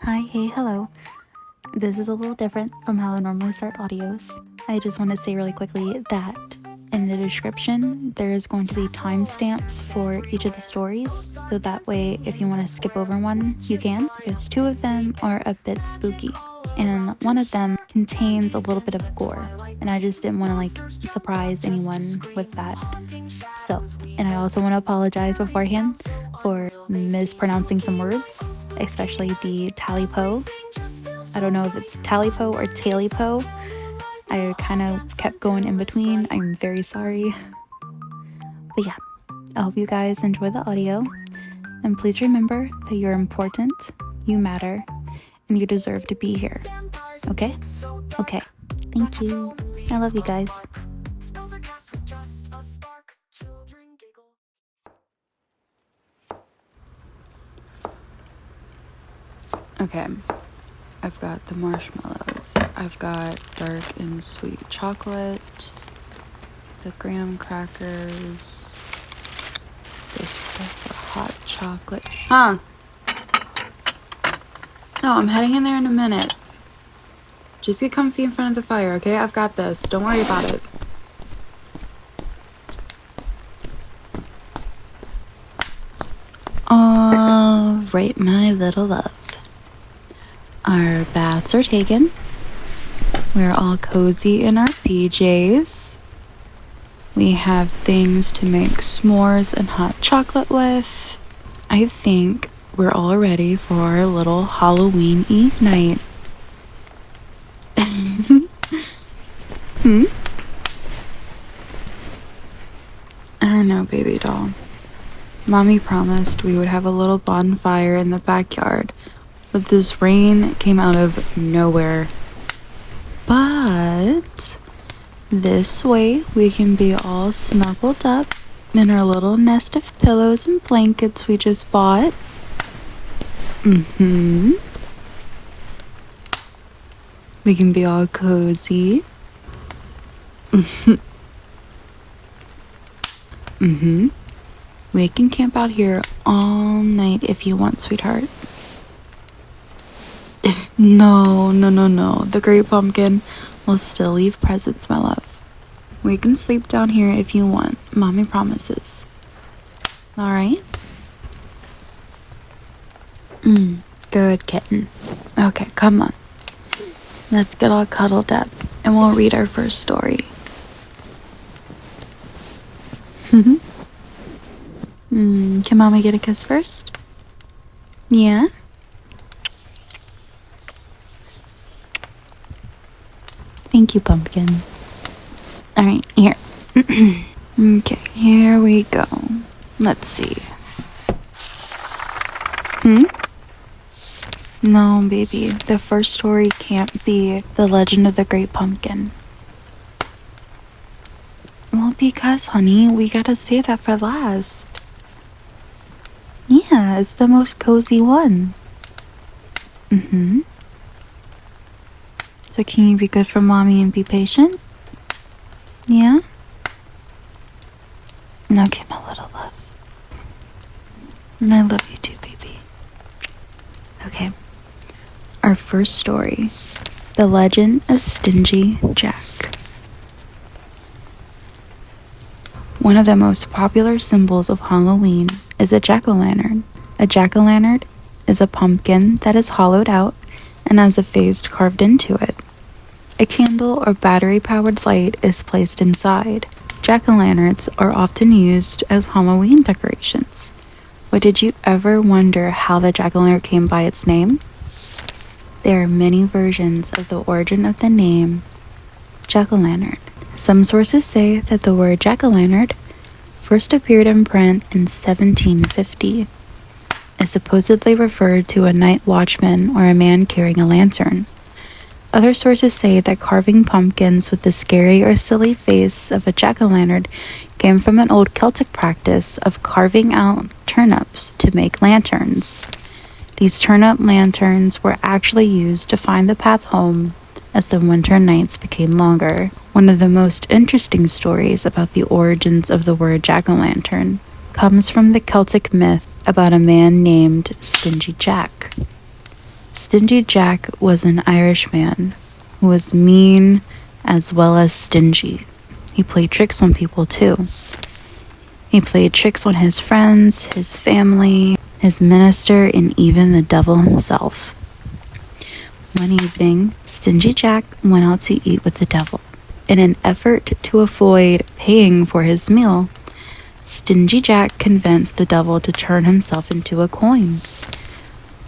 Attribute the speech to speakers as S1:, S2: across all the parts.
S1: Hi, hey, hello. This is a little different from how I normally start audios. I just want to say really quickly that in the description, there is going to be timestamps for each of the stories, so that way if you want to skip over one, you can, because two of them are a bit spooky, and one of them contains a little bit of gore, and I just didn't want to surprise anyone with that. So, and I also want to apologize beforehand for mispronouncing some words, especially the TailyPo. I don't know if it's TailyPo or TailyPo. I kind of kept going in between. I'm very sorry. But yeah, I hope you guys enjoy the audio. And please remember that you're important, you matter, and you deserve to be here. Okay? Okay. Thank you. I love you guys. Okay. I've got the marshmallows. I've got dark and sweet chocolate, the graham crackers, this stuff for hot chocolate. Huh? No, I'm heading in there in a minute. Just get comfy in front of the fire, okay? I've got this. Don't worry about it. All right, my little love. Our baths are taken. We're all cozy in our PJs. We have things to make s'mores and hot chocolate with. I think we're all ready for our little Halloween Eve night. I know, baby doll. Mommy promised we would have a little bonfire in the backyard, but this rain came out of nowhere. But this way we can be all snuggled up in our little nest of pillows and blankets we just bought. We can be all cozy. We can camp out here all night if you want, sweetheart. No. The Great Pumpkin will still leave presents, my love. We can sleep down here if you want. Mommy promises. Alright? Good kitten. Okay, come on. Let's get all cuddled up and we'll read our first story. Can Mommy get a kiss first? Yeah? Thank you, Pumpkin. Alright, here. Okay, here we go. Let's see. No, baby. The first story can't be The Legend of the Great Pumpkin. Well, because, honey, we gotta save that for last. Yeah, it's the most cozy one. So can you be good for Mommy and be patient? Yeah? Okay, my little love. And I love you too, baby. Okay. Our first story. The Legend of Stingy Jack. One of the most popular symbols of Halloween is a jack-o'-lantern. A jack-o'-lantern is a pumpkin that is hollowed out and has a face carved into it. A candle or battery-powered light is placed inside. Jack-o'-lanterns are often used as Halloween decorations. But did you ever wonder how the jack-o'-lantern came by its name? There are many versions of the origin of the name jack-o'-lantern. Some sources say that the word jack-o'-lantern first appeared in print in 1750. It supposedly referred to a night watchman or a man carrying a lantern. Other sources say that carving pumpkins with the scary or silly face of a jack-o'-lantern came from an old Celtic practice of carving out turnips to make lanterns. These turnip lanterns were actually used to find the path home as the winter nights became longer. One of the most interesting stories about the origins of the word jack-o'-lantern comes from the Celtic myth about a man named Stingy Jack. Stingy Jack was an Irishman who was mean as well as stingy. He played tricks on people too. He played tricks on his friends, his family, his minister, and even the devil himself. One evening, Stingy Jack went out to eat with the devil. In an effort to avoid paying for his meal, Stingy Jack convinced the devil to turn himself into a coin.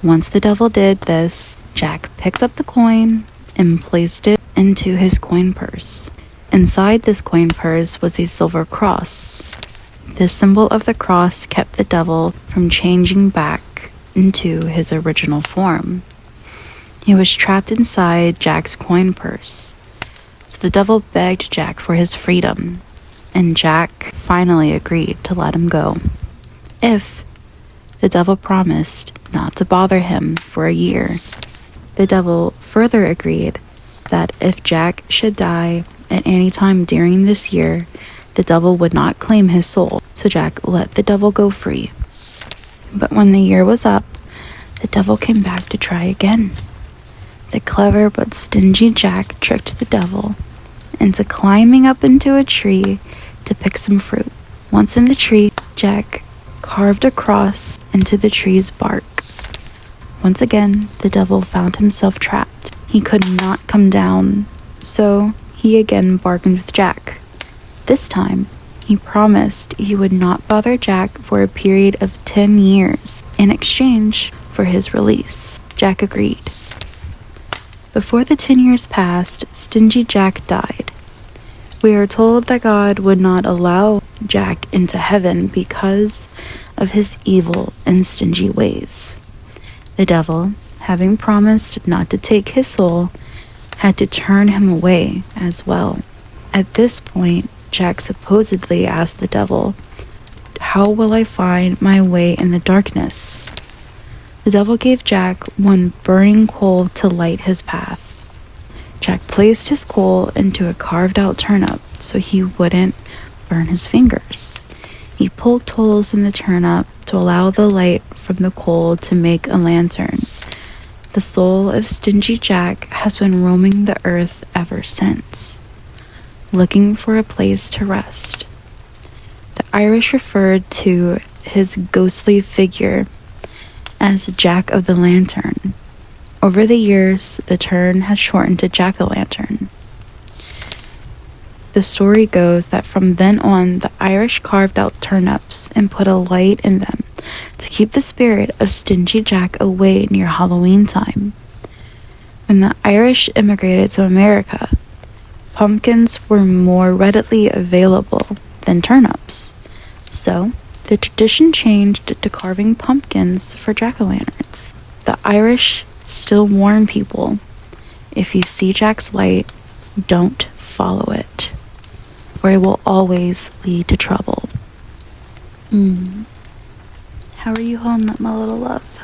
S1: Once the devil did this, Jack picked up the coin and placed it into his coin purse. Inside this coin purse was a silver cross. The symbol of the cross kept the devil from changing back into his original form. He was trapped inside Jack's coin purse. So the devil begged Jack for his freedom, and Jack finally agreed to let him go, if the devil promised not to bother him for a year. The devil further agreed that if Jack should die at any time during this year, the devil would not claim his soul, so Jack let the devil go free. But when the year was up, the devil came back to try again. The clever but stingy Jack tricked the devil into climbing up into a tree to pick some fruit. Once in the tree, Jack carved a cross into the tree's bark. Once again, the devil found himself trapped. He could not come down, so he again bargained with Jack. This time, he promised he would not bother Jack for a period of 10 years in exchange for his release. Jack agreed. Before the 10 years passed, Stingy Jack died. We are told that God would not allow Jack into heaven because of his evil and stingy ways. The devil, having promised not to take his soul, had to turn him away as well. At this point, Jack supposedly asked the devil, "How will I find my way in the darkness?" The devil gave Jack one burning coal to light his path. Jack placed his coal into a carved-out turnip so he wouldn't burn his fingers. He pulled holes in the turnip to allow the light from the coal to make a lantern. The soul of Stingy Jack has been roaming the earth ever since, looking for a place to rest. The Irish referred to his ghostly figure as Jack of the Lantern. Over the years, the term has shortened to Jack-o'-lantern. The story goes that from then on, the Irish carved out turnips and put a light in them to keep the spirit of Stingy Jack away near Halloween time. When the Irish immigrated to America, pumpkins were more readily available than turnips. So, the tradition changed to carving pumpkins for jack-o'-lanterns. The Irish still warn people, if you see Jack's light, don't follow it, or it will always lead to trouble. How are you holding up, my little love?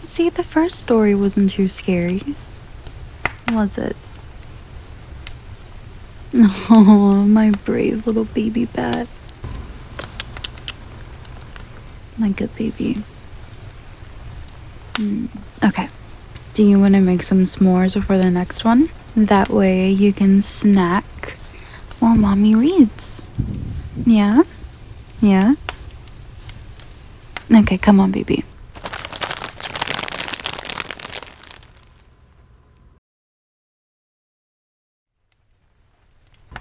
S1: See, the first story wasn't too scary, was it? Oh, my brave little baby bat. My good baby. Okay. Do you want to make some s'mores before the next one? That way you can snack while mommy reads. Yeah? Yeah? Okay, come on, baby.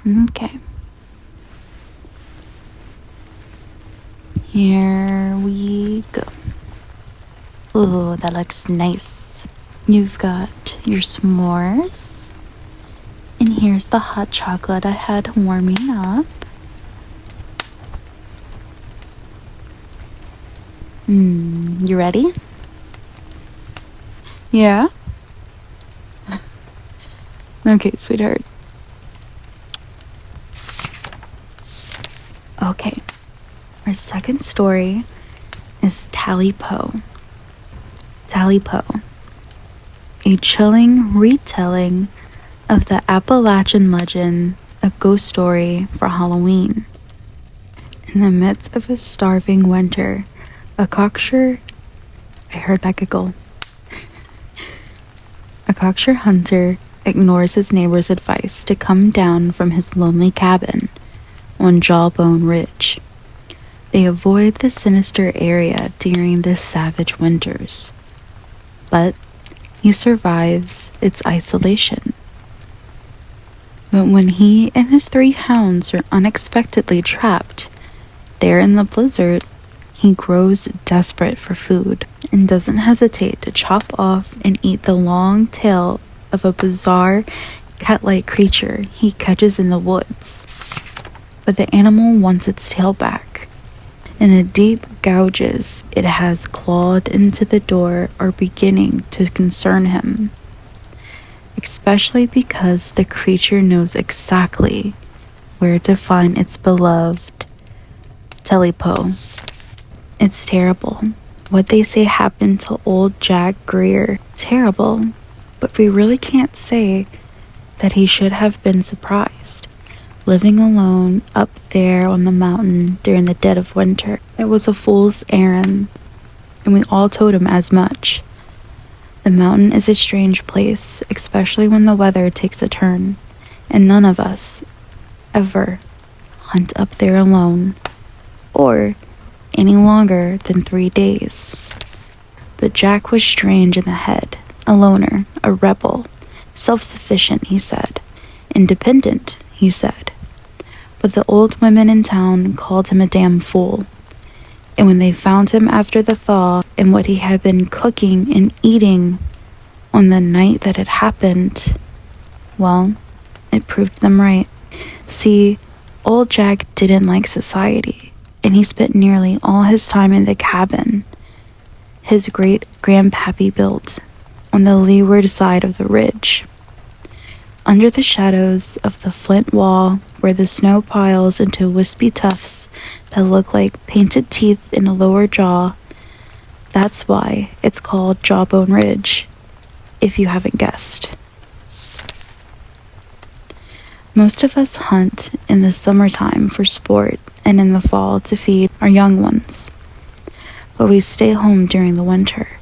S1: Okay. Here we go. Ooh, that looks nice. You've got your s'mores. And here's the hot chocolate I had warming up. You ready? Yeah? Okay, sweetheart. Okay. Our second story is TailyPo. TailyPo, a chilling retelling of the Appalachian legend, A Ghost Story for Halloween. In the midst of a starving winter, A cocksure, I heard that giggle. A cocksure hunter ignores his neighbor's advice to come down from his lonely cabin on Jawbone Ridge. They avoid the sinister area during the savage winters, but he survives its isolation. But when he and his 3 hounds are unexpectedly trapped there in the blizzard, he grows desperate for food and doesn't hesitate to chop off and eat the long tail of a bizarre cat-like creature he catches in the woods. But the animal wants its tail back, and the deep gouges it has clawed into the door are beginning to concern him, especially because the creature knows exactly where to find its beloved TailyPo. It's terrible. What they say happened to old Jack Greer. Terrible, but we really can't say that he should have been surprised. Living alone up there on the mountain during the dead of winter. It was a fool's errand, and we all told him as much. The mountain is a strange place, especially when the weather takes a turn, and none of us ever hunt up there alone, or any longer than 3 days. But Jack was strange in the head, a loner, a rebel, self-sufficient, he said, independent, he said. But the old women in town called him a damn fool. And when they found him after the thaw and what he had been cooking and eating on the night that it happened, well, it proved them right. See, old Jack didn't like society, and he spent nearly all his time in the cabin his great-grandpappy built on the leeward side of the ridge. Under the shadows of the flint wall where the snow piles into wispy tufts that look like painted teeth in a lower jaw. That's why it's called Jawbone Ridge, if you haven't guessed. Most of us hunt in the summertime for sport and in the fall to feed our young ones, but we stay home during the winter.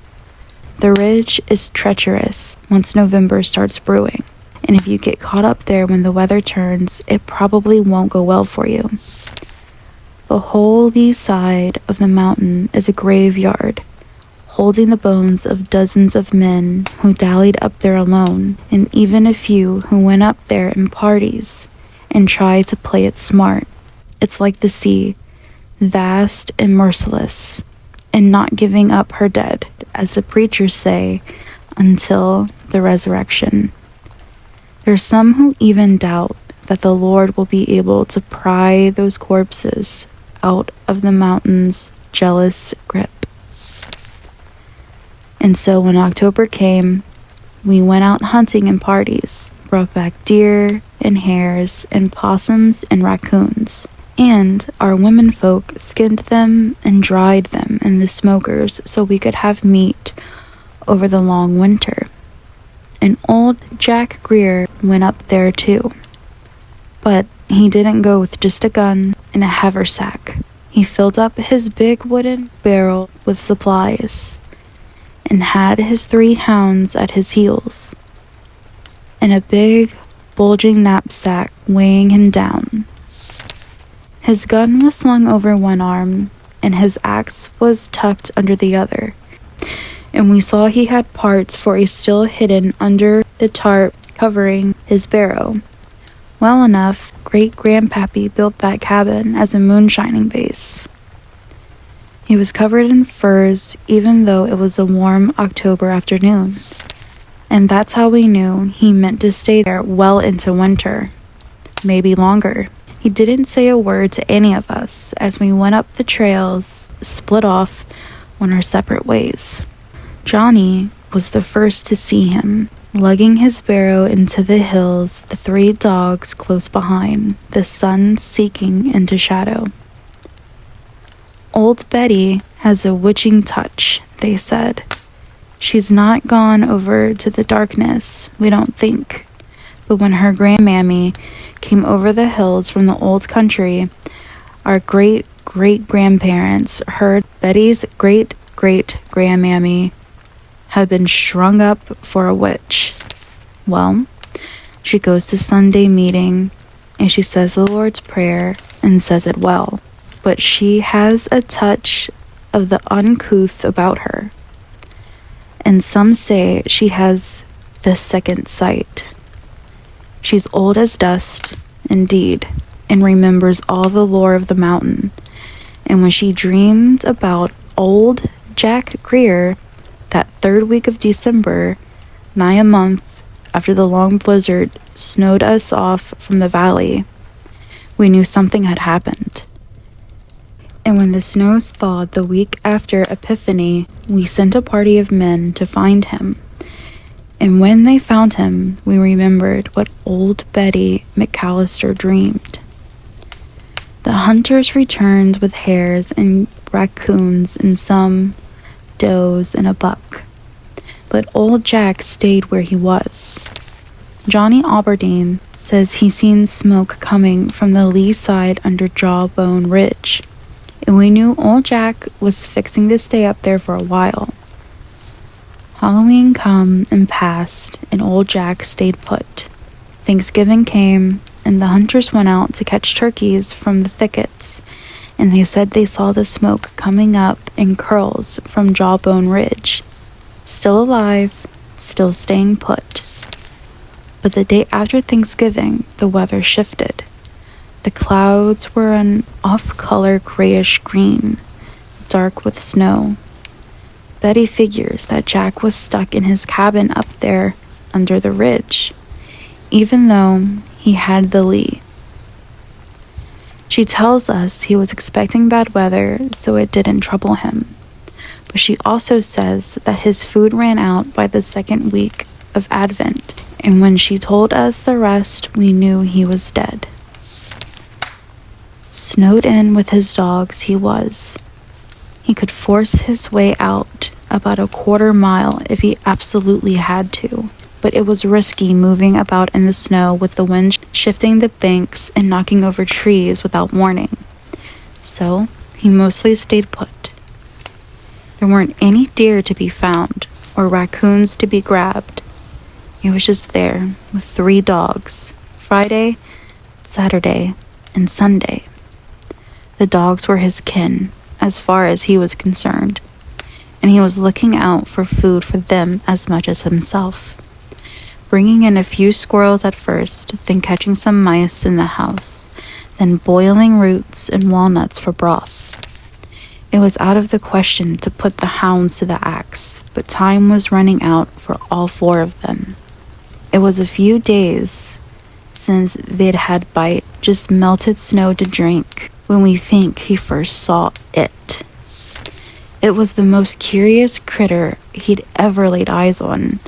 S1: The ridge is treacherous once November starts brewing, and if you get caught up there when the weather turns, it probably won't go well for you. The whole lee side of the mountain is a graveyard, holding the bones of dozens of men who dallied up there alone, and even a few who went up there in parties and tried to play it smart. It's like the sea, vast and merciless, and not giving up her dead, as the preachers say, until the resurrection. There's some who even doubt that the Lord will be able to pry those corpses out of the mountain's jealous grip. And so when October came, we went out hunting in parties, brought back deer and hares and possums and raccoons. And our womenfolk skinned them and dried them in the smokers so we could have meat over the long winter. And old Jack Greer went up there too. But he didn't go with just a gun and a haversack. He filled up his big wooden barrel with supplies and had his 3 hounds at his heels and a big, bulging knapsack weighing him down. His gun was slung over one arm and his axe was tucked under the other. And we saw he had parts for a still hidden under the tarp covering his barrow. Well enough, great-grandpappy built that cabin as a moonshining base. He was covered in furs even though it was a warm October afternoon. And that's how we knew he meant to stay there well into winter, maybe longer. He didn't say a word to any of us as we went up the trails, split off on our separate ways. Johnny was the first to see him, lugging his barrow into the hills, the 3 dogs close behind, the sun seeking into shadow. Old Betty has a witching touch, they said. She's not gone over to the darkness, we don't think. But when her grandmammy came over the hills from the old country, our great great-grandparents heard Betty's great-great-grandmammy had been strung up for a witch. Well, she goes to Sunday meeting and she says the Lord's Prayer and says it well, but she has a touch of the uncouth about her. And some say she has the second sight. She's old as dust, indeed, and remembers all the lore of the mountain. And when she dreamed about old Jack Greer, that third week of December, nigh a month after the long blizzard snowed us off from the valley, we knew something had happened. And when the snows thawed the week after Epiphany, we sent a party of men to find him. And when they found him, we remembered what old Betty McAllister dreamed. The hunters returned with hares and raccoons and some does and a buck, but old Jack stayed where he was. Johnny Alberdine says he seen smoke coming from the lee side under Jawbone Ridge, and we knew old Jack was fixing to stay up there for a while. Halloween come and passed, and old Jack stayed put. Thanksgiving came, and the hunters went out to catch turkeys from the thickets, and they said they saw the smoke coming up in curls from Jawbone Ridge. Still alive, still staying put. But the day after Thanksgiving, the weather shifted. The clouds were an off-color grayish green, dark with snow. Betty figures that Jack was stuck in his cabin up there under the ridge, even though he had the lee. She tells us he was expecting bad weather, so it didn't trouble him. But she also says that his food ran out by the second week of Advent, and when she told us the rest, we knew he was dead. Snowed in with his dogs he was. He could force his way out about a quarter mile if he absolutely had to, but it was risky moving about in the snow with the wind shifting the banks and knocking over trees without warning. So he mostly stayed put. There weren't any deer to be found or raccoons to be grabbed. He was just there with 3 dogs, Friday, Saturday, and Sunday. The dogs were his kin, as far as he was concerned, and he was looking out for food for them as much as himself, bringing in a few squirrels at first, then catching some mice in the house, then boiling roots and walnuts for broth. It was out of the question to put the hounds to the axe, but time was running out for all 4 of them. It was a few days since they'd had bite, just melted snow to drink, when we think he first saw it. It was the most curious critter he'd ever laid eyes on,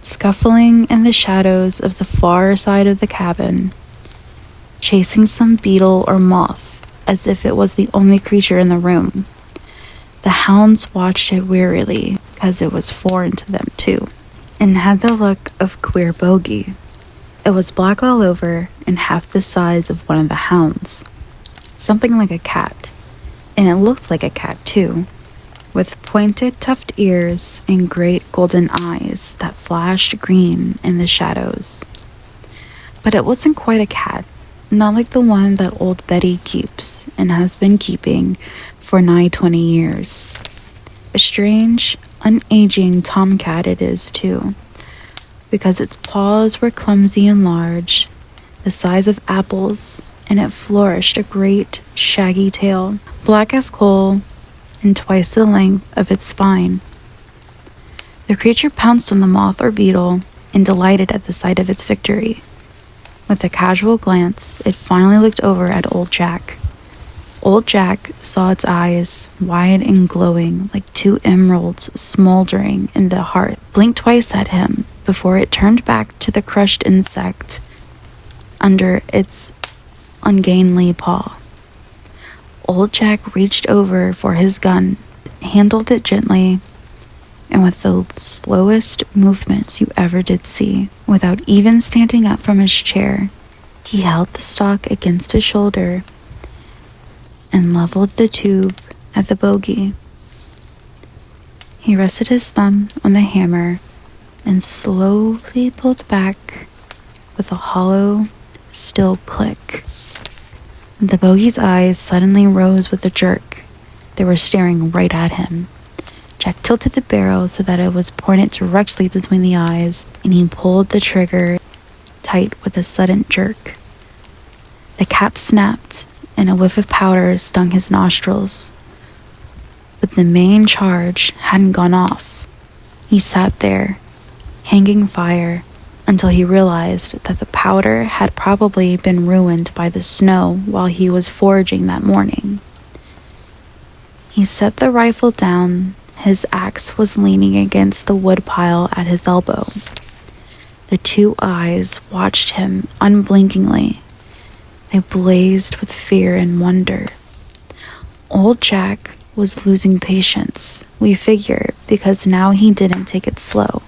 S1: scuffling in the shadows of the far side of the cabin, chasing some beetle or moth as if it was the only creature in the room. The hounds watched it wearily, because it was foreign to them too, and had the look of queer bogey. It was black all over and half the size of one of the hounds. Something like a cat, and it looked like a cat too, with pointed tufted ears and great golden eyes that flashed green in the shadows. But it wasn't quite a cat, not like the one that old Betty keeps and has been keeping for nigh 20 years. A strange, unaging tomcat it is too, because its paws were clumsy and large, the size of apples, and it flourished a great, shaggy tail, black as coal, and twice the length of its spine. The creature pounced on the moth or beetle and delighted at the sight of its victory. With a casual glance, it finally looked over at old Jack. Old Jack saw its eyes, wide and glowing like 2 emeralds smoldering in the hearth, blinked twice at him before it turned back to the crushed insect under its ungainly paw. Old Jack reached over for his gun, handled it gently, and with the slowest movements you ever did see, without even standing up from his chair, he held the stock against his shoulder and leveled the tube at the bogey. He rested his thumb on the hammer and slowly pulled back with a hollow, still click. The bogey's eyes suddenly rose with a jerk. They were staring right at him. Jack tilted the barrel so that it was pointed directly between the eyes, and he pulled the trigger tight with a sudden jerk. The cap snapped, and a whiff of powder stung his nostrils. But the main charge hadn't gone off. He sat there, hanging fire, until he realized that the powder had probably been ruined by the snow while he was foraging that morning. He set the rifle down. His axe was leaning against the wood pile at his elbow. The two eyes watched him unblinkingly. They blazed with fear and wonder. Old Jack was losing patience, we figure, because now he didn't take it slow.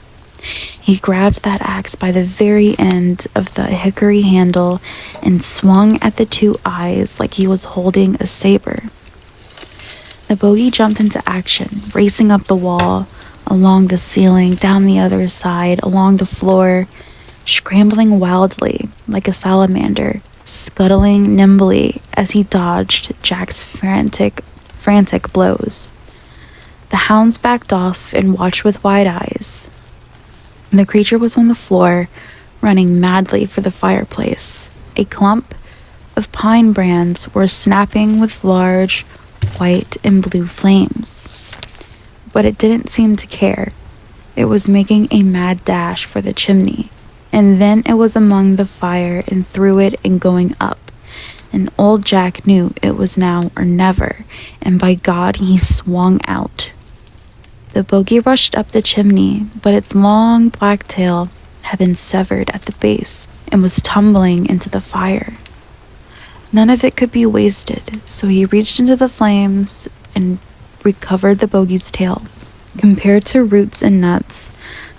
S1: He grabbed that axe by the very end of the hickory handle and swung at the two eyes like he was holding a saber. The bogey jumped into action, racing up the wall, along the ceiling, down the other side, along the floor, scrambling wildly like a salamander, scuttling nimbly as he dodged Jack's frantic blows. The hounds backed off and watched with wide eyes. The creature was on the floor, running madly for the fireplace. A clump of pine brands were snapping with large white and blue flames. But it didn't seem to care. It was making a mad dash for the chimney, and then it was among the fire and through it and going up. And old Jack knew it was now or never, and by God, he swung out. The bogey rushed up the chimney, but its long black tail had been severed at the base and was tumbling into the fire. None of it could be wasted, so he reached into the flames and recovered the bogey's tail. Compared to roots and nuts,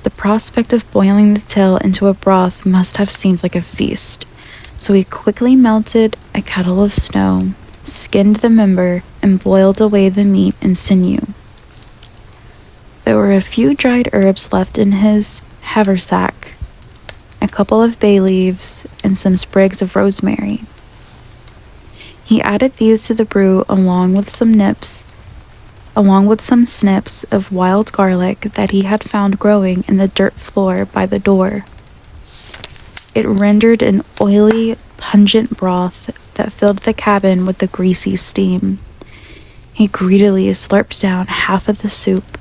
S1: the prospect of boiling the tail into a broth must have seemed like a feast. So he quickly melted a kettle of snow, skinned the member, and boiled away the meat and sinew. There were a few dried herbs left in his haversack, a couple of bay leaves, and some sprigs of rosemary. He added these to the brew along with some snips of wild garlic that he had found growing in the dirt floor by the door. It rendered an oily, pungent broth that filled the cabin with a greasy steam. He greedily slurped down half of the soup,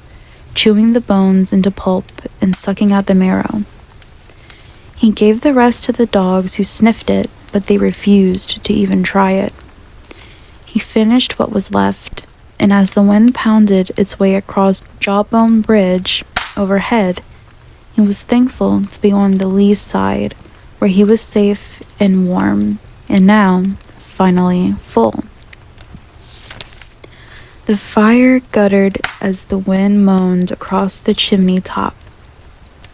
S1: chewing the bones into pulp and sucking out the marrow. He gave the rest to the dogs who sniffed it, but they refused to even try it. He finished what was left, and as the wind pounded its way across Jawbone Bridge overhead, he was thankful to be on the lee side, where he was safe and warm, and now, finally, full. The fire guttered as the wind moaned across the chimney top,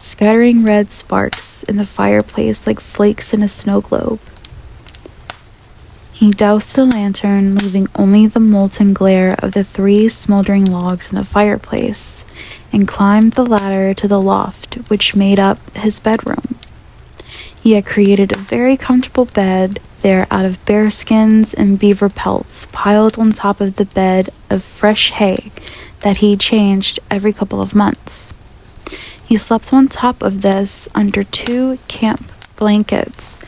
S1: scattering red sparks in the fireplace like flakes in a snow globe. He doused the lantern, leaving only the molten glare of the 3 smoldering logs in the fireplace, and climbed the ladder to the loft, which made up his bedroom. He had created a very comfortable bed there out of bear skins and beaver pelts piled on top of the bed of fresh hay that he changed every couple of months. He slept on top of this under 2 camp blankets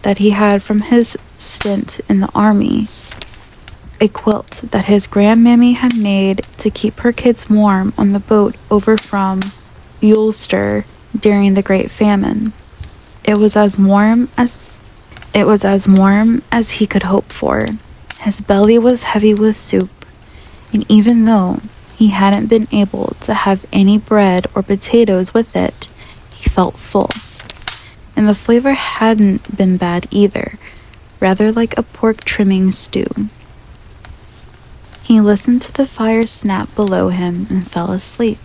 S1: that he had from his stint in the army, a quilt that his grandmammy had made to keep her kids warm on the boat over from Ulster during the Great Famine. It was as warm as he could hope for. His belly was heavy with soup, and even though he hadn't been able to have any bread or potatoes with it, he felt full. And the flavor hadn't been bad either, rather like a pork trimming stew. He listened to the fire snap below him and fell asleep.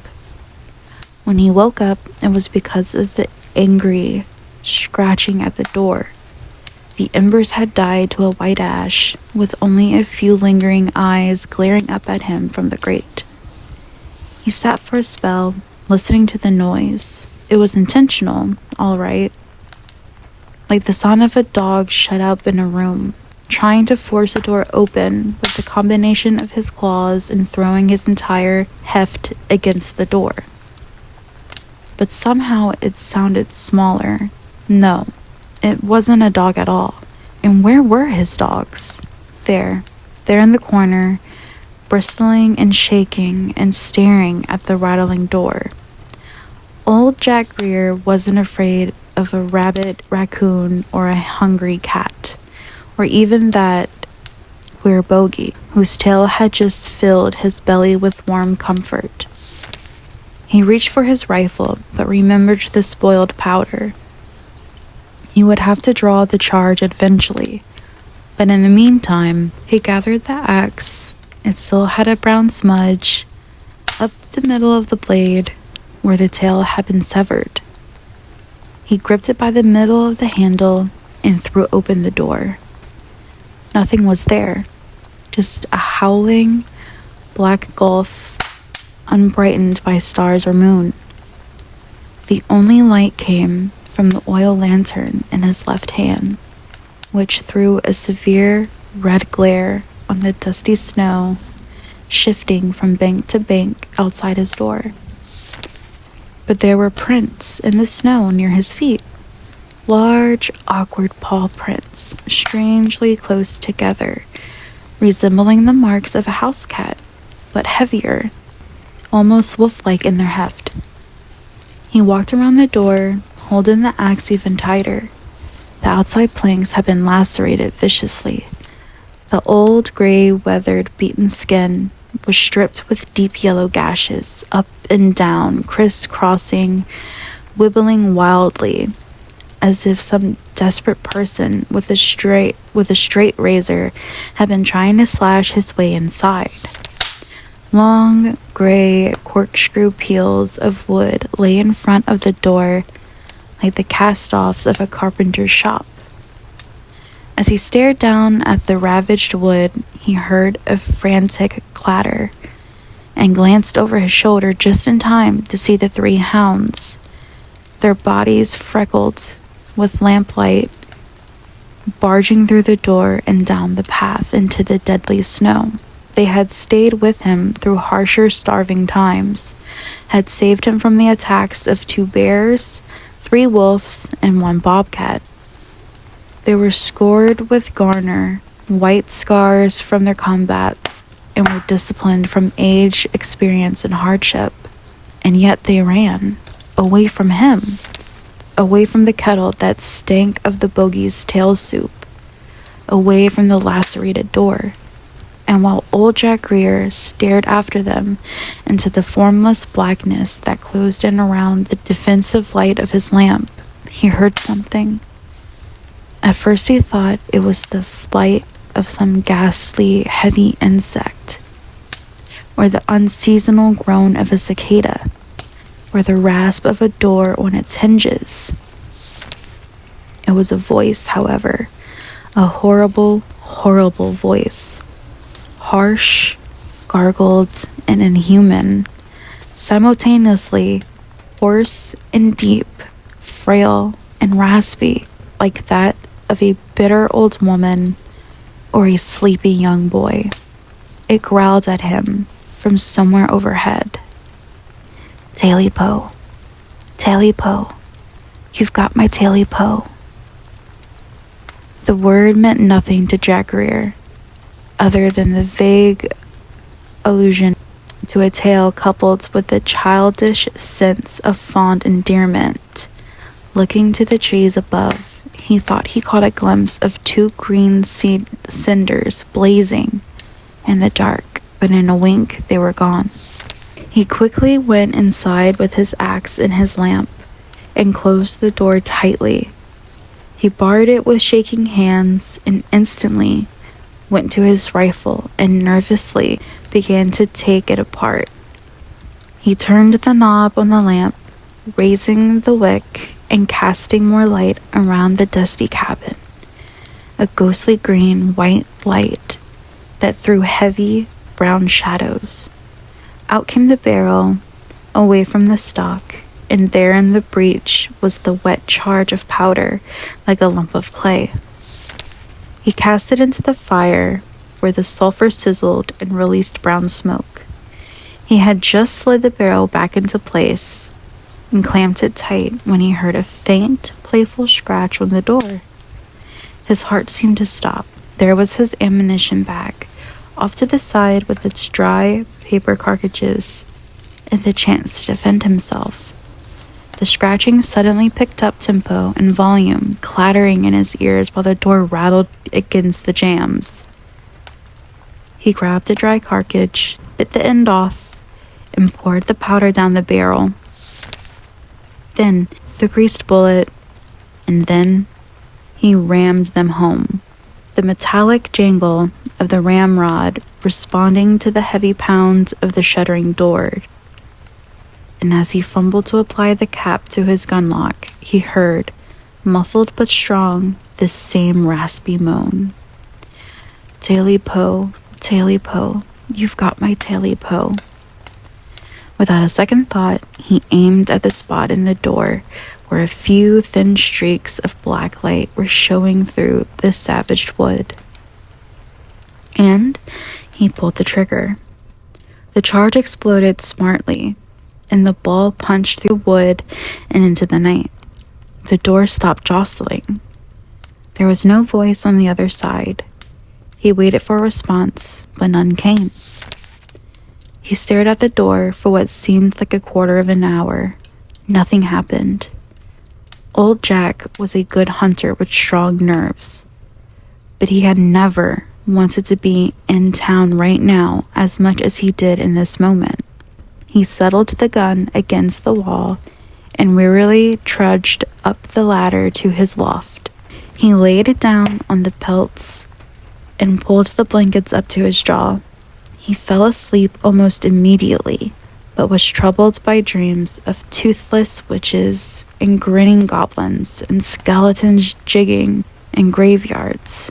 S1: When he woke up, it was because of the angry scratching at the door. The embers had died to a white ash, with only a few lingering eyes glaring up at him from the grate. He sat for a spell, listening to the noise. It was intentional, all right. Like the sound of a dog shut up in a room, trying to force a door open with the combination of his claws and throwing his entire heft against the door. But somehow it sounded smaller. No, it wasn't a dog at all. And where were his dogs? There in the corner, bristling and shaking and staring at the rattling door. Old Jack Greer wasn't afraid of a rabbit, raccoon, or a hungry cat, or even that queer bogey whose tail had just filled his belly with warm comfort. He reached for his rifle, but remembered the spoiled powder. He would have to draw the charge eventually, but in the meantime, he gathered the axe. It still had a brown smudge up the middle of the blade where the tail had been severed. He gripped it by the middle of the handle and threw open the door. Nothing was there, just a howling black gulf unbrightened by stars or moon. The only light came from the oil lantern in his left hand, which threw a severe red glare on the dusty snow, shifting from bank to bank outside his door. But there were prints in the snow near his feet. Large, awkward paw prints, strangely close together, resembling the marks of a house cat, but heavier, almost wolf-like in their heft. He walked around the door, holding the axe even tighter. The outside planks had been lacerated viciously. The old, gray, weathered, beaten skin was stripped with deep yellow gashes, up and down, crisscrossing, wibbling wildly, as if some desperate person with a straight razor had been trying to slash his way inside. Long, gray, corkscrew peels of wood lay in front of the door like the cast-offs of a carpenter's shop. As he stared down at the ravaged wood, he heard a frantic clatter and glanced over his shoulder just in time to see the three hounds, their bodies freckled with lamplight, barging through the door and down the path into the deadly snow. They had stayed with him through harsher, starving times, had saved him from the attacks of 2 bears, 3 wolves, and 1 bobcat. They were scored with garner, white scars from their combats, and were disciplined from age, experience, and hardship. And yet they ran, away from him, away from the kettle that stank of the bogey's tail soup, away from the lacerated door. And while old Jack Greer stared after them into the formless blackness that closed in around the defensive light of his lamp, he heard something. At first he thought it was the flight of some ghastly, heavy insect, or the unseasonal groan of a cicada, or the rasp of a door on its hinges. It was a voice, however, a horrible, horrible voice. Harsh, gargled, and inhuman, simultaneously hoarse and deep, frail and raspy, like that of a bitter old woman or a sleepy young boy. It growled at him from somewhere overhead. "TailyPo, TailyPo, you've got my TailyPo." The word meant nothing to Jack Greer, other than the vague allusion to a tale coupled with a childish sense of fond endearment. Looking to the trees above, he thought he caught a glimpse of 2 green cinders blazing in the dark, but in a wink they were gone. He quickly went inside with his axe and his lamp, and closed the door tightly. He barred it with shaking hands, and instantly went to his rifle and nervously began to take it apart. He turned the knob on the lamp, raising the wick and casting more light around the dusty cabin. a ghostly green-white light that threw heavy brown shadows. Out came the barrel, away from the stock, and there in the breach was the wet charge of powder, like a lump of clay. He cast it into the fire, where the sulfur sizzled and released brown smoke. He had just slid the barrel back into place and clamped it tight when he heard a faint, playful scratch on the door. His heart seemed to stop. There was his ammunition bag, off to the side with its dry paper cartridges and the chance to defend himself. The scratching suddenly picked up tempo and volume, clattering in his ears while the door rattled against the jambs. He grabbed the dry cartridge, bit the end off, and poured the powder down the barrel. Then the greased bullet, and then he rammed them home. The metallic jangle of the ramrod responding to the heavy pounds of the shuttering door. And as he fumbled to apply the cap to his gunlock, he heard, muffled but strong, this same raspy moan. "TailyPo, TailyPo, you've got my TailyPo." Without a second thought, he aimed at the spot in the door where a few thin streaks of black light were showing through the savaged wood. And he pulled the trigger. The charge exploded smartly, and the ball punched through wood and into the night. The door stopped jostling. There was no voice on the other side. He waited for a response, but none came. He stared at the door for what seemed like a quarter of an hour. Nothing happened. Old Jack was a good hunter with strong nerves, but he had never wanted to be in town right now as much as he did in this moment. He settled the gun against the wall and wearily trudged up the ladder to his loft. He laid it down on the pelts and pulled the blankets up to his jaw. He fell asleep almost immediately, but was troubled by dreams of toothless witches and grinning goblins and skeletons jigging in graveyards.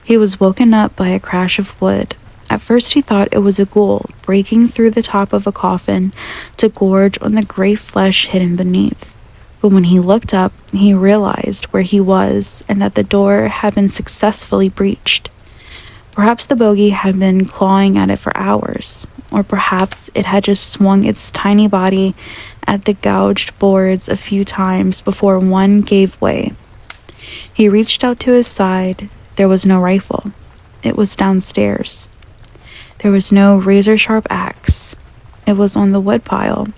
S1: He was woken up by a crash of wood. At first he thought it was a ghoul breaking through the top of a coffin to gorge on the gray flesh hidden beneath. But when he looked up, he realized where he was and that the door had been successfully breached. Perhaps the bogey had been clawing at it for hours, or perhaps it had just swung its tiny body at the gouged boards a few times before one gave way. He reached out to his side. There was no rifle. It was downstairs. There was no razor-sharp axe. It was on the woodpile.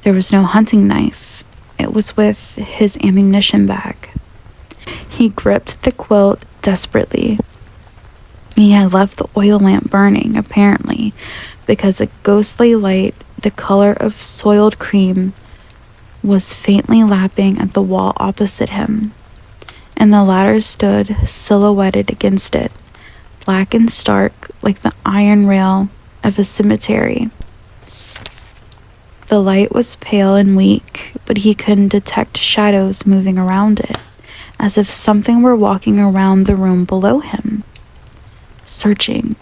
S1: There was no hunting knife. It was with his ammunition bag. He gripped the quilt desperately. He had left the oil lamp burning, apparently, because a ghostly light, the color of soiled cream, was faintly lapping at the wall opposite him, and the ladder stood silhouetted against it, black and stark like the iron rail of a cemetery. The light was pale and weak, but he couldn't detect shadows moving around it, as if something were walking around the room below him, searching.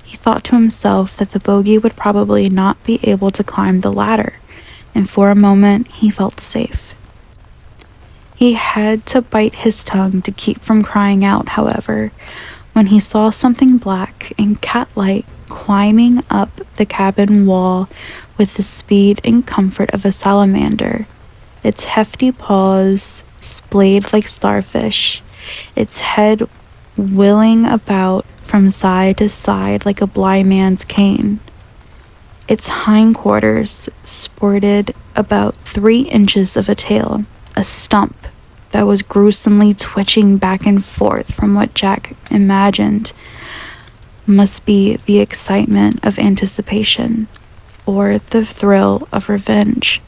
S1: He thought to himself that the bogey would probably not be able to climb the ladder, and for a moment he felt safe. He had to bite his tongue to keep from crying out, however, when he saw something black and cat-like climbing up the cabin wall with the speed and comfort of a salamander, its hefty paws splayed like starfish, its head wheeling about from side to side like a blind man's cane. Its hindquarters sported about 3 inches of a tail, a stump that was gruesomely twitching back and forth from what Jack imagined must be the excitement of anticipation or the thrill of revenge.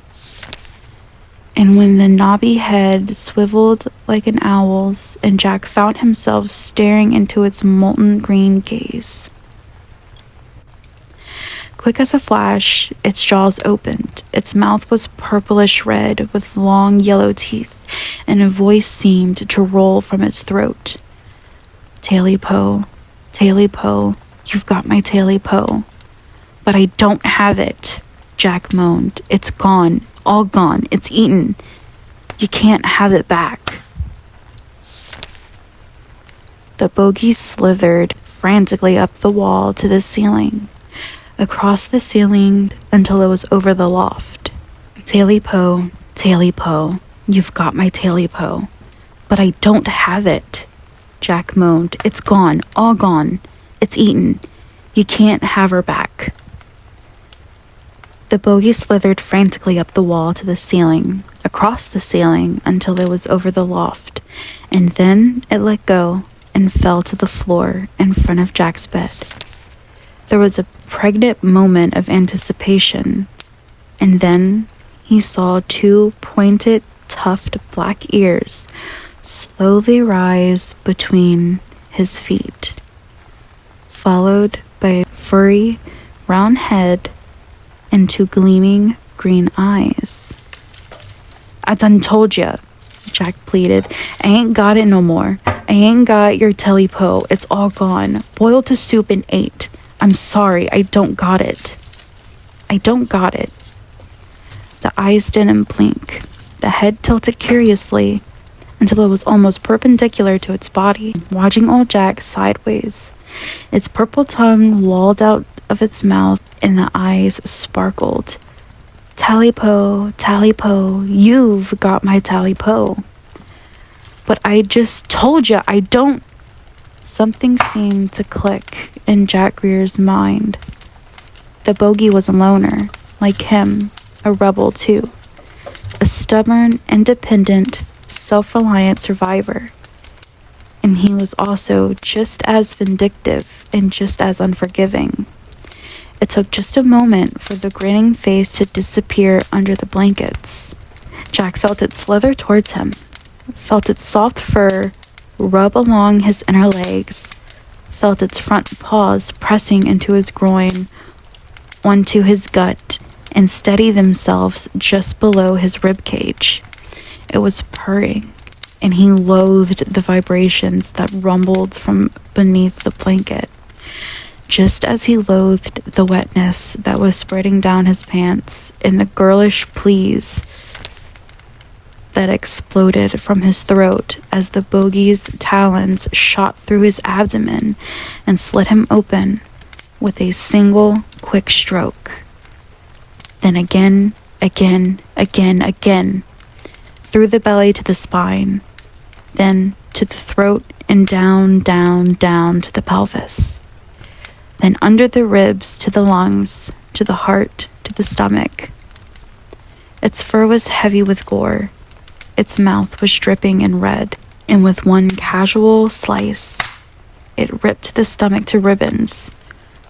S1: And when the knobby head swiveled like an owl's, and Jack found himself staring into its molten green gaze. Quick as a flash, its jaws opened. Its mouth was purplish red with long yellow teeth, and a voice seemed to roll from its throat. "TailyPo, TailyPo, you've got my TailyPo." "But I don't have it," Jack moaned. "It's gone, all gone, it's eaten. You can't have it back." The bogey slithered frantically up the wall to the ceiling, across the ceiling until it was over the loft. "TailyPo, TailyPo, you've got my TailyPo." "But I don't have it," Jack moaned. "It's gone, all gone. It's eaten. You can't have her back." The bogey slithered frantically up the wall to the ceiling, across the ceiling until it was over the loft, and then it let go and fell to the floor in front of Jack's bed. There was a pregnant moment of anticipation, and then he saw two pointed, tufted black ears slowly rise between his feet, followed by a furry, round head and two gleaming green eyes. "I done told ya," Jack pleaded. "I ain't got it no more. I ain't got your TailyPo. It's all gone. Boiled to soup and ate. I'm sorry, I don't got it. I don't got it." The eyes didn't blink. The head tilted curiously until it was almost perpendicular to its body, watching old Jack sideways. Its purple tongue lolled out of its mouth and the eyes sparkled. "TailyPo, TailyPo, you've got my TailyPo." "But I just told you I don't." Something seemed to click in Jack Greer's mind. The bogey was a loner, like him, a rebel too. A stubborn, independent, self-reliant survivor. And he was also just as vindictive and just as unforgiving. It took just a moment for the grinning face to disappear under the blankets. Jack felt it slither towards him, felt its soft fur rub along his inner legs, felt its front paws pressing into his groin, onto his gut, and steady themselves just below his rib cage. It was purring, and he loathed the vibrations that rumbled from beneath the blanket, just as he loathed the wetness that was spreading down his pants and the girlish pleas that exploded from his throat as the bogey's talons shot through his abdomen and slit him open with a single quick stroke. Then again, again, through the belly to the spine, then to the throat and down to the pelvis, then under the ribs to the lungs, to the heart, to the stomach. Its fur was heavy with gore. Its mouth was dripping in red, and with one casual slice, it ripped the stomach to ribbons,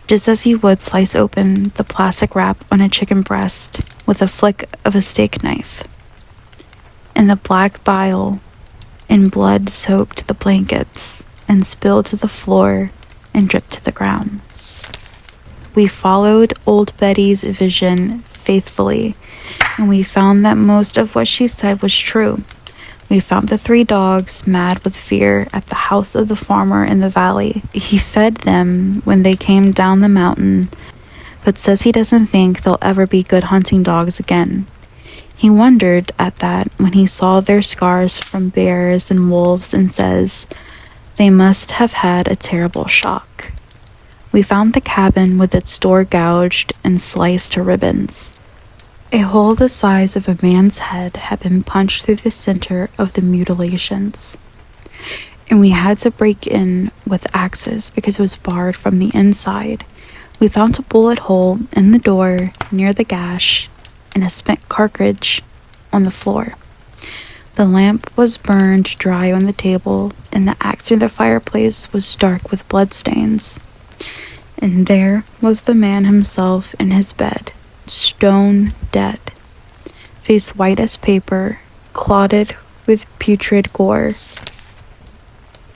S1: just as he would slice open the plastic wrap on a chicken breast with a flick of a steak knife. And the black bile and blood soaked the blankets and spilled to the floor and dripped to the ground. We followed old Betty's vision faithfully, and we found that most of what she said was true. We found the 3 dogs mad with fear at the house of the farmer in the valley. He fed them when they came down the mountain, but says he doesn't think they'll ever be good hunting dogs again. He wondered at that when he saw their scars from bears and wolves, and says they must have had a terrible shock. We found the cabin with its door gouged and sliced to ribbons. A hole the size of a man's head had been punched through the center of the mutilations, and we had to break in with axes because it was barred from the inside. We found a bullet hole in the door near the gash and a spent cartridge on the floor. The lamp was burned dry on the table, and the axe near the fireplace was dark with bloodstains. And there was the man himself in his bed, stone dead, face white as paper, clotted with putrid gore,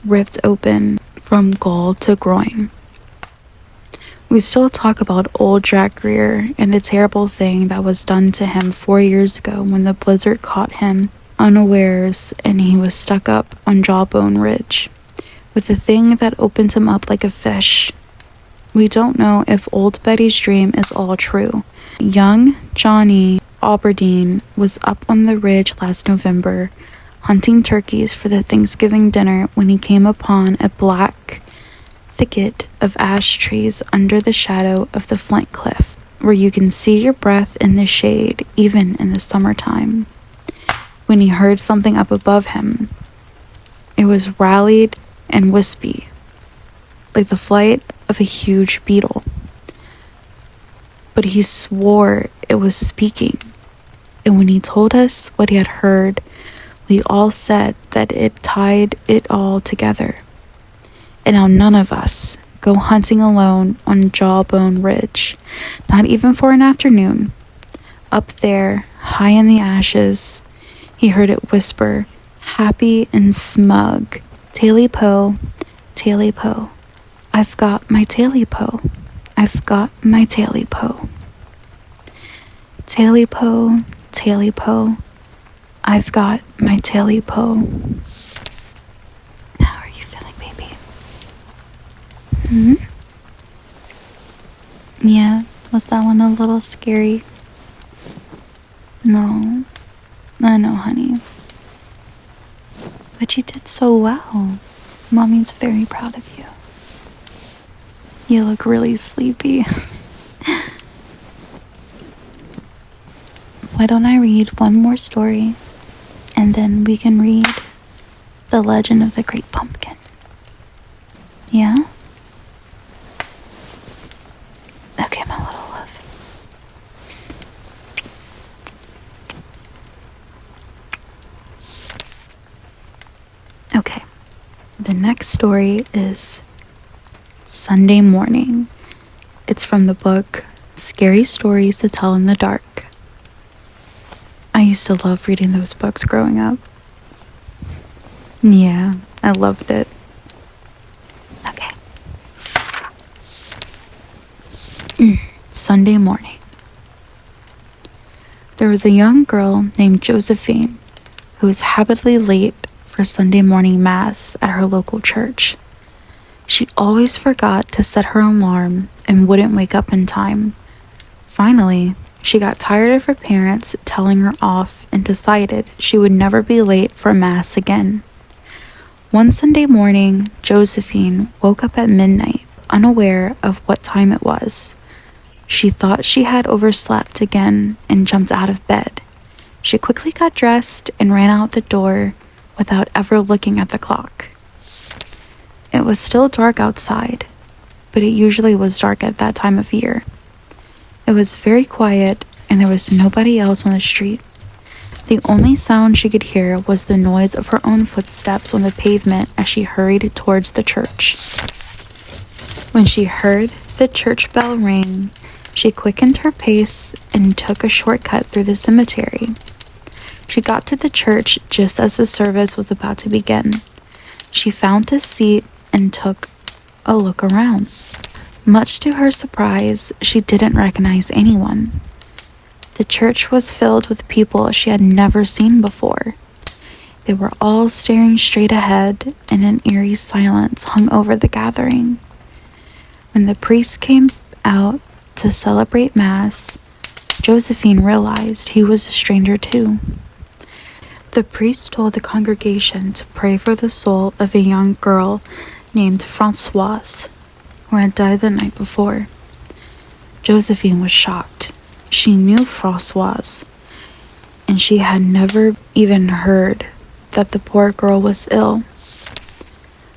S1: ripped open from gall to groin. We still talk about old Jack Greer and the terrible thing that was done to him 4 years ago when the blizzard caught him unawares, and he was stuck up on Jawbone Ridge with a thing that opened him up like a fish. We don't know if old Betty's dream is all true. Young Johnny Aberdeen was up on the ridge last November, hunting turkeys for the Thanksgiving dinner when he came upon a black thicket of ash trees under the shadow of the Flint Cliff, where you can see your breath in the shade even in the summertime. When he heard something up above him, it was rallied and wispy, like the flight of a huge beetle. But he swore it was speaking, and when he told us what he had heard, we all said that it tied it all together. And now none of us go hunting alone on Jawbone Ridge, not even for an afternoon. Up there, high in the ashes, he heard it whisper, happy and smug, "TailyPo, TailyPo, I've got my TailyPo, I've got my TailyPo. TailyPo, TailyPo, I've got my TailyPo." How are you feeling, baby? Yeah, was that one a little scary? No, I know, honey. But you did so well. Mommy's very proud of you. You look really sleepy. Why don't I read one more story, and then we can read The Legend of the Great Pumpkin? Yeah? Okay, my little love. Okay, the next story is Sunday Morning. It's from the book Scary Stories to Tell in the Dark. I used to love reading those books growing up. Yeah, I loved it. Okay. Sunday morning. There was a young girl named Josephine who was habitually late for Sunday morning mass at her local church. She always forgot to set her alarm and wouldn't wake up in time. Finally, she got tired of her parents telling her off and decided she would never be late for mass again. One Sunday morning, Josephine woke up at midnight, unaware of what time it was. She thought she had overslept again and jumped out of bed. She quickly got dressed and ran out the door without ever looking at the clock. It was still dark outside, but it usually was dark at that time of year. It was very quiet, and there was nobody else on the street. The only sound she could hear was the noise of her own footsteps on the pavement as she hurried towards the church. When she heard the church bell ring, she quickened her pace and took a shortcut through the cemetery. She got to the church just as the service was about to begin. She found a seat and took a look around. Much to her surprise, she didn't recognize anyone. The church was filled with people she had never seen before. They were all staring straight ahead, and an eerie silence hung over the gathering. When the priest came out to celebrate Mass, Josephine realized he was a stranger too. The priest told the congregation to pray for the soul of a young girl named Françoise, who had died the night before. Josephine was shocked. She knew Françoise, and she had never even heard that the poor girl was ill.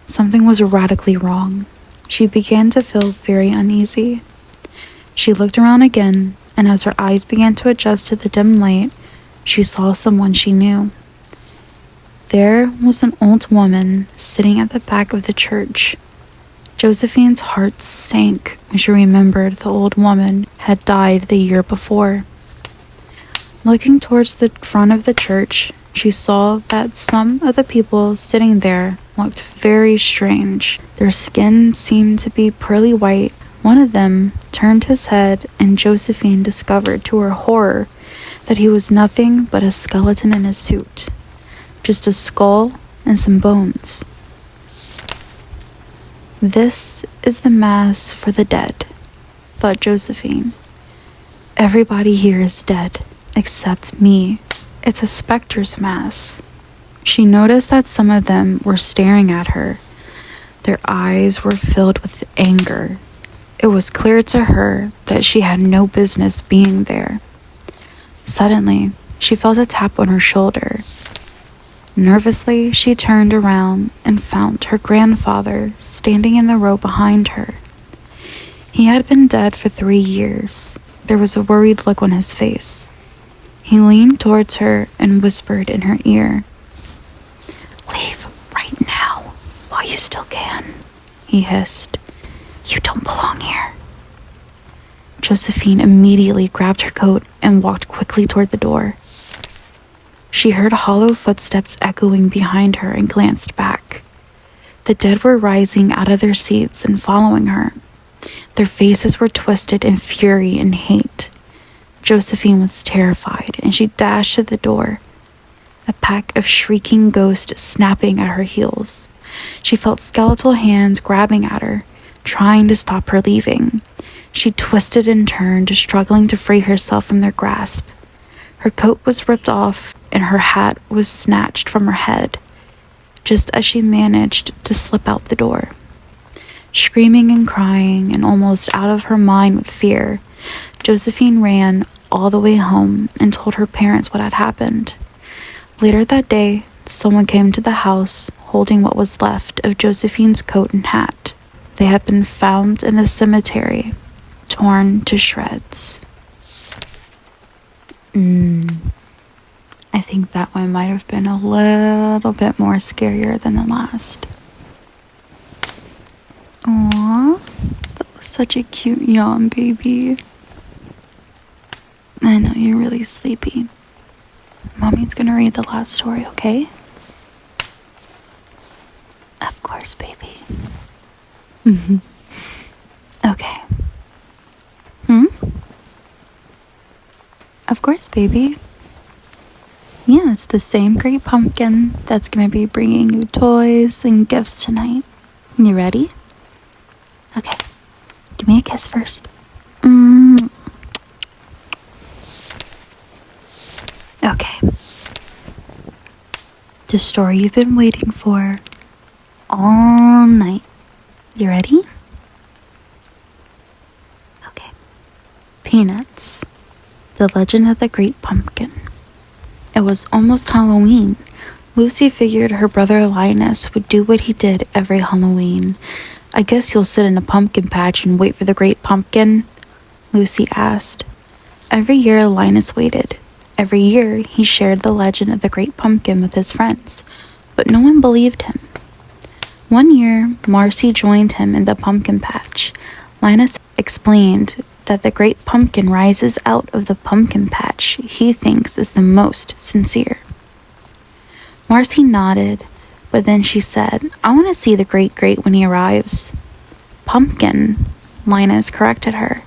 S1: Something was radically wrong. She began to feel very uneasy. She looked around again, and as her eyes began to adjust to the dim light, she saw someone she knew. There was an old woman sitting at the back of the church. Josephine's heart sank when she remembered the old woman had died the year before. Looking towards the front of the church, she saw that some of the people sitting there looked very strange. Their skin seemed to be pearly white. One of them turned his head, and Josephine discovered to her horror that he was nothing but a skeleton in a suit. just a skull and some bones. This is the mass for the dead, thought Josephine. Everybody here is dead, except me. It's a specter's mass. She noticed that some of them were staring at her. Their eyes were filled with anger. It was clear to her that she had no business being there. Suddenly, she felt a tap on her shoulder. Nervously, she turned around and found her grandfather standing in the row behind her. He had been dead for 3 years. There was a worried look on his face. He leaned towards her and whispered in her ear. "Leave right now, while you still can," he hissed. "You don't belong here." Josephine immediately grabbed her coat and walked quickly toward the door. She heard hollow footsteps echoing behind her and glanced back. The dead were rising out of their seats and following her. Their faces were twisted in fury and hate. Josephine was terrified, and she dashed to the door, a pack of shrieking ghosts snapping at her heels. She felt skeletal hands grabbing at her, trying to stop her leaving. She twisted and turned, struggling to free herself from their grasp. Her coat was ripped off, and her hat was snatched from her head, just as she managed to slip out the door. Screaming and crying and almost out of her mind with fear, Josephine ran all the way home and told her parents what had happened. Later that day, someone came to the house holding what was left of Josephine's coat and hat. They had been found in the cemetery, torn to shreds. I think that one might have been a little bit more scarier than the last. Aww, that was such a cute yawn, baby. I know you're really sleepy. Mommy's gonna read the last story, okay? Of course, baby. Okay. Of course, baby. Yeah, it's the same great pumpkin that's gonna be bringing you toys and gifts tonight. You ready? Okay. Give me a kiss first. Okay. The story you've been waiting for all night. You ready? Okay. Peanuts. The Legend of the Great Pumpkin. It was almost Halloween. Lucy figured her brother Linus would do what he did every Halloween. "I guess you'll sit in a pumpkin patch and wait for the great pumpkin?" Lucy asked. Every year Linus waited. Every year he shared the legend of the great pumpkin with his friends, but no one believed him. One year, Marcy joined him in the pumpkin patch. Linus explained that the great pumpkin rises out of the pumpkin patch he thinks is the most sincere. Marcy nodded, but then she said, "I want to see the great when he arrives." "Pumpkin," Linus corrected her.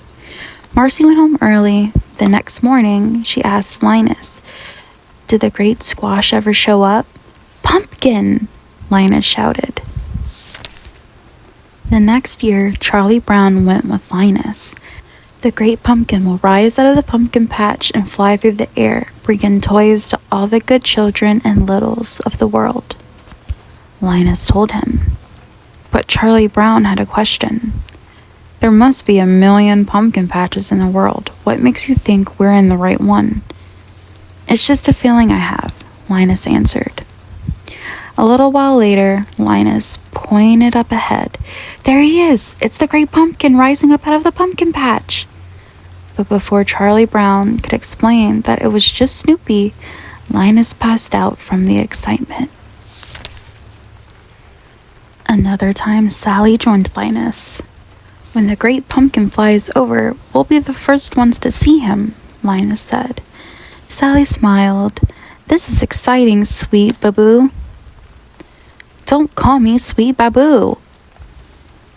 S1: Marcy went home early. The next morning, she asked Linus, "Did the great squash ever show up?" "Pumpkin," Linus shouted. The next year, Charlie Brown went with Linus. "The great pumpkin will rise out of the pumpkin patch and fly through the air, bringing toys to all the good children and littles of the world," Linus told him. But Charlie Brown had a question. "There must be 1,000,000 pumpkin patches in the world. What makes you think we're in the right one?" "It's just a feeling I have," Linus answered. A little while later, Linus pointed up ahead. "There he is! It's the great pumpkin rising up out of the pumpkin patch!" But before Charlie Brown could explain that it was just Snoopy, Linus passed out from the excitement. Another time, Sally joined Linus. "When the great pumpkin flies over, we'll be the first ones to see him," Linus said. Sally smiled. "This is exciting, sweet baboo." "Don't call me sweet baboo,"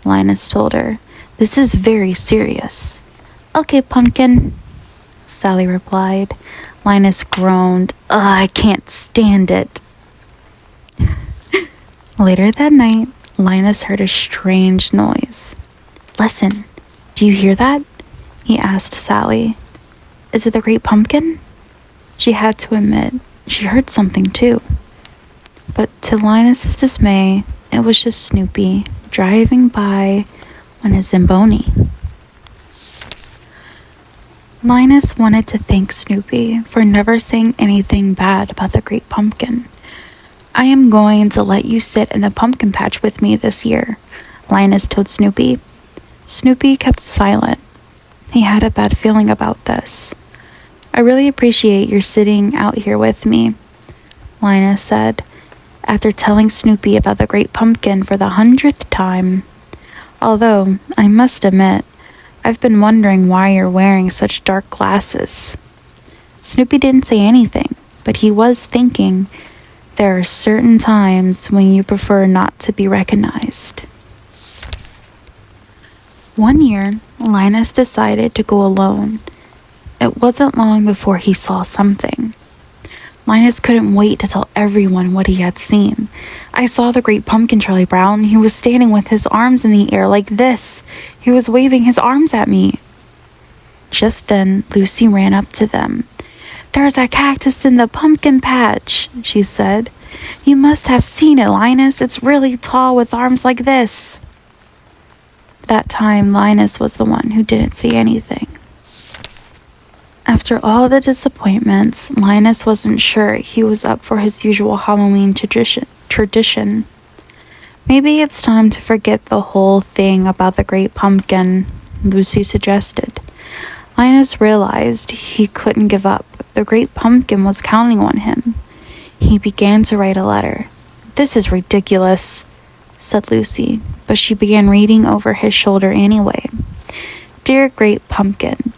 S1: Linus told her. "This is very serious." "Okay, pumpkin," Sally replied. Linus groaned. "Ugh, I can't stand it." Later that night, Linus heard a strange noise. "Listen, do you hear that?" he asked Sally. "Is it the Great Pumpkin?" She had to admit she heard something too. But to Linus's dismay, it was just Snoopy driving by on his Zamboni. Linus wanted to thank Snoopy for never saying anything bad about the Great Pumpkin. "I am going to let you sit in the pumpkin patch with me this year," Linus told Snoopy. Snoopy kept silent. He had a bad feeling about this. "I really appreciate your sitting out here with me," Linus said, after telling Snoopy about the Great Pumpkin for the 100th time. "Although, I must admit, I've been wondering why you're wearing such dark glasses." Snoopy didn't say anything, but he was thinking there are certain times when you prefer not to be recognized. One year, Linus decided to go alone. It wasn't long before he saw something. Linus couldn't wait to tell everyone what he had seen. "I saw the Great Pumpkin, Charlie Brown. He was standing with his arms in the air like this. He was waving his arms at me." Just then, Lucy ran up to them. "There's a cactus in the pumpkin patch," she said. "You must have seen it, Linus. It's really tall with arms like this." That time, Linus was the one who didn't say anything. After all the disappointments, Linus wasn't sure he was up for his usual Halloween tradition. "Maybe it's time to forget the whole thing about the Great Pumpkin," Lucy suggested. Linus realized he couldn't give up. The Great Pumpkin was counting on him. He began to write a letter. "This is ridiculous," said Lucy, but she began reading over his shoulder anyway. "Dear Great Pumpkin,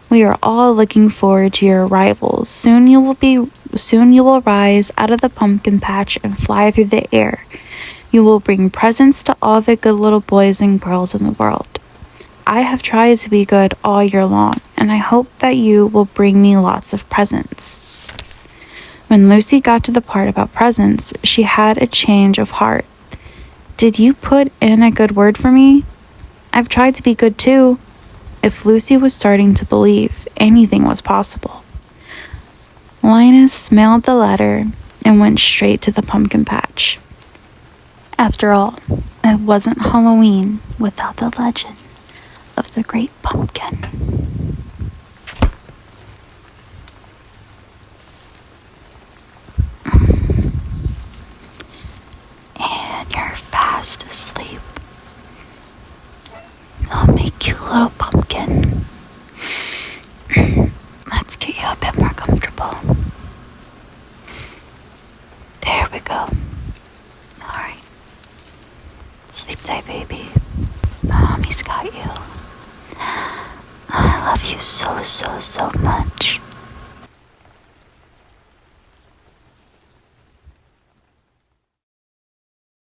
S1: we are all looking forward to your arrival. Soon you will rise out of the pumpkin patch and fly through the air. You will bring presents to all the good little boys and girls in the world. I have tried to be good all year long, and I hope that you will bring me lots of presents." When Lucy got to the part about presents, she had a change of heart. "Did you put in a good word for me? I've tried to be good too." If Lucy was starting to believe anything was possible. Linus mailed the letter and went straight to the pumpkin patch. After all, it wasn't Halloween without the legend of the Great Pumpkin. And you're fast asleep. I'll make you a little pumpkin. Let's get you a bit more comfortable. There we go. Alright. Sleep tight, baby. Mommy's got you. I love you so, so, so much.